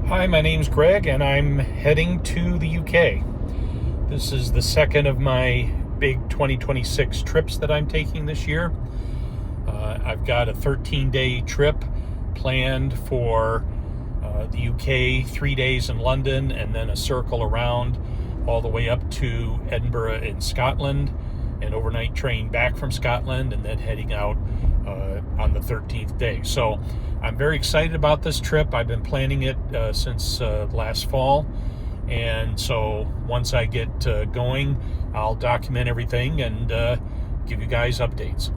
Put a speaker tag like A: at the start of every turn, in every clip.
A: Hi, my name's Greg, and I'm heading to the UK. This is the second of my big 2026 trips that I'm taking this year. I've got a 13-day trip planned for the UK, 3 days in London, and then a circle around all the way up to Edinburgh in Scotland, an overnight train back from Scotland, and then heading out on the 13th day. So I'm very excited about this trip. I've been planning it since last fall, and so once I get going, I'll document everything and give you guys updates.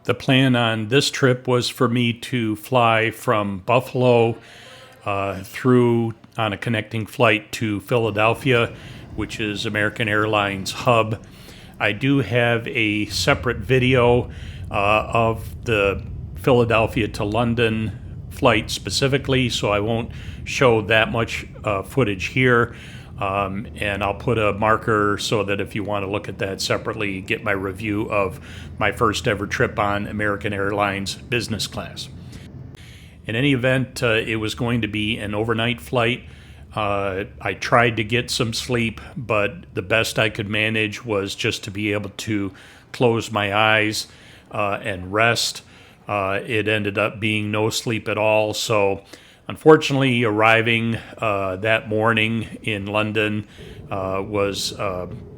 A: The plan on this trip was for me to fly from Buffalo through on a connecting flight to Philadelphia, which is American Airlines hub. I do have a separate video of the Philadelphia to London flight specifically, so I won't show that much footage here. And I'll put a marker so that if you want to look at that separately, get my review of my first ever trip on American Airlines business class. In any event, it was going to be an overnight flight. I tried to get some sleep, but the best I could manage was just to be able to close my eyes and rest. It ended up being no sleep at all, so unfortunately arriving that morning in London was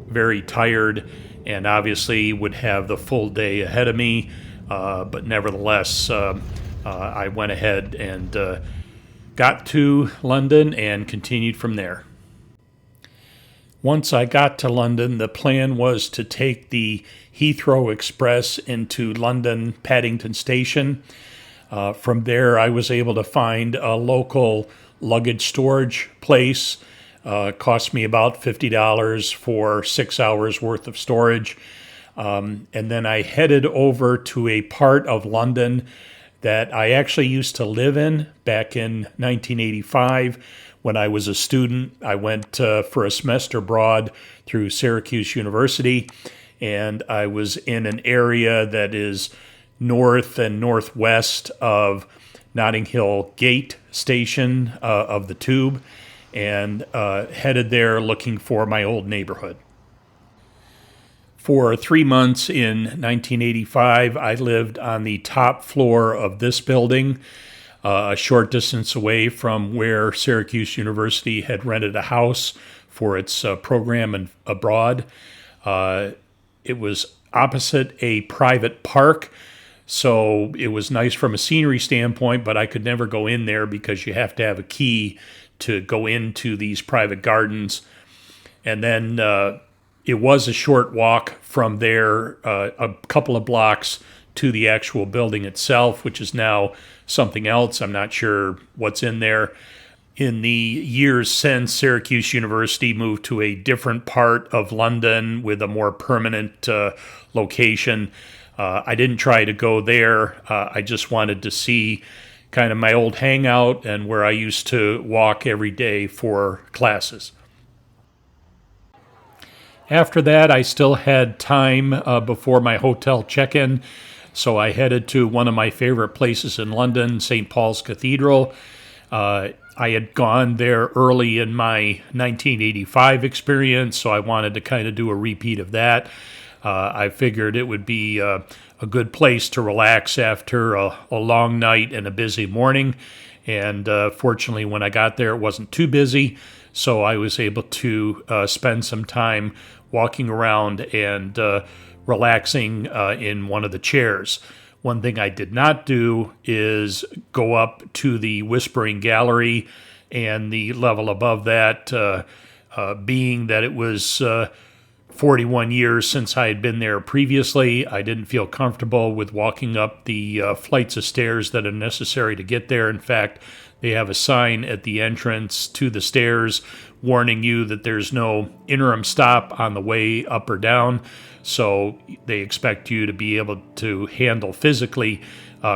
A: very tired, and obviously would have the full day ahead of me, but nevertheless I went ahead and got to London and continued from there. Once I got to London, the plan was to take the Heathrow Express into London Paddington Station. From there, I was able to find a local luggage storage place. Cost me about $50 for 6 hours worth of storage. And then I headed over to a part of London that I actually used to live in back in 1985 when I was a student. I went for a semester abroad through Syracuse University, and I was in an area that is north and northwest of Notting Hill Gate Station of the Tube, and headed there looking for my old neighborhood. For 3 months in 1985, I lived on the top floor of this building, a short distance away from where Syracuse University had rented a house for its program abroad. It was opposite a private park, so it was nice from a scenery standpoint, but I could never go in there because you have to have a key to go into these private gardens. And then it was a short walk from there, a couple of blocks to the actual building itself, which is now something else. I'm not sure what's in there. In the years since, Syracuse University moved to a different part of London with a more permanent location. I didn't try to go there. I just wanted to see kind of my old hangout and where I used to walk every day for classes. After that, I still had time before my hotel check-in, so I headed to one of my favorite places in London, St. Paul's Cathedral. I had gone there early in my 1985 experience, so I wanted to kind of do a repeat of that. I figured it would be a good place to relax after a long night and a busy morning, and fortunately when I got there it wasn't too busy, so I was able to spend some time walking around and relaxing in one of the chairs. One thing I did not do is go up to the Whispering Gallery and the level above that, being that it was 41 years since I had been there previously. I didn't feel comfortable with walking up the flights of stairs that are necessary to get there. In fact, they have a sign at the entrance to the stairs warning you that there's no interim stop on the way up or down. So they expect you to be able to handle physically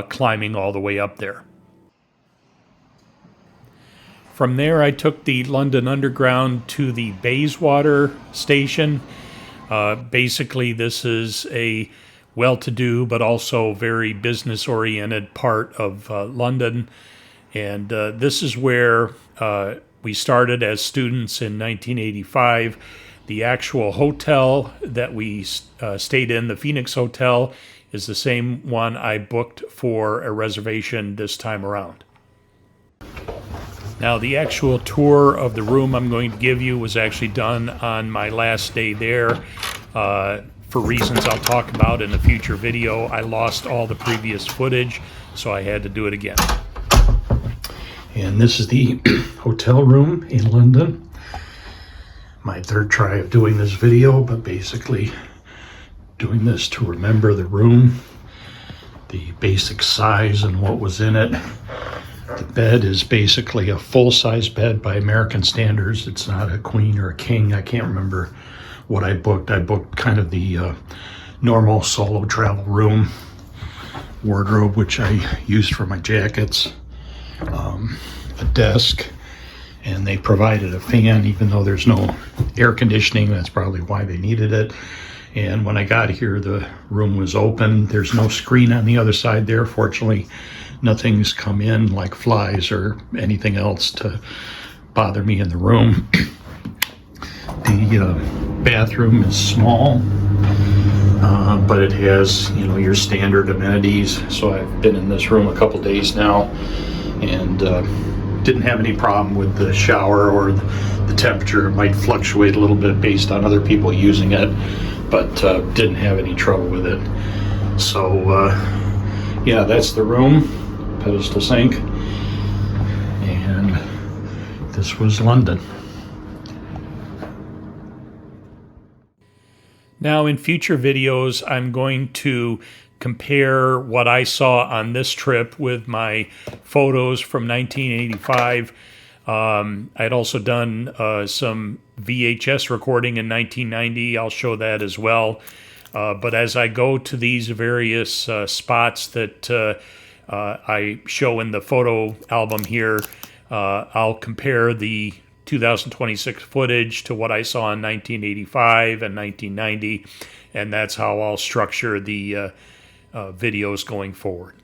A: climbing all the way up there. From there, I took the London Underground to the Bayswater station. Basically, this is a well-to-do but also very business-oriented part of London. And this is where we started as students in 1985. The actual hotel that we stayed in, the Phoenix Hotel, is the same one I booked for a reservation this time around. Now, the actual tour of the room I'm going to give you was actually done on my last day there. For reasons I'll talk about in a future video, I lost all the previous footage, so I had to do it again. And this is the hotel room in London. My third try of doing this video, but basically doing this to remember the room, the basic size and what was in it. The bed is basically a full-size bed by American standards. It's not a queen or a king. I can't remember what I booked. I booked kind of the normal solo travel room. Wardrobe, which I used for my jackets. A desk. And they provided a fan, even though there's no air conditioning. That's probably why they needed it. And when I got here, the room was open. There's no screen on the other side there. Fortunately, nothing's come in like flies or anything else to bother me in the room. The bathroom is small, but it has, you know, your standard amenities. So I've been in this room a couple days now, and didn't have any problem with the shower or the temperature. It might fluctuate a little bit based on other people using it, but didn't have any trouble with it. So yeah, that's the room, pedestal sink, and this was London. Now, in future videos, I'm going to compare what I saw on this trip with my photos from 1985. I'd also done some VHS recording in 1990. I'll show that as well. But as I go to these various spots that I show in the photo album here, I'll compare the 2026 footage to what I saw in 1985 and 1990, and that's how I'll structure the videos going forward.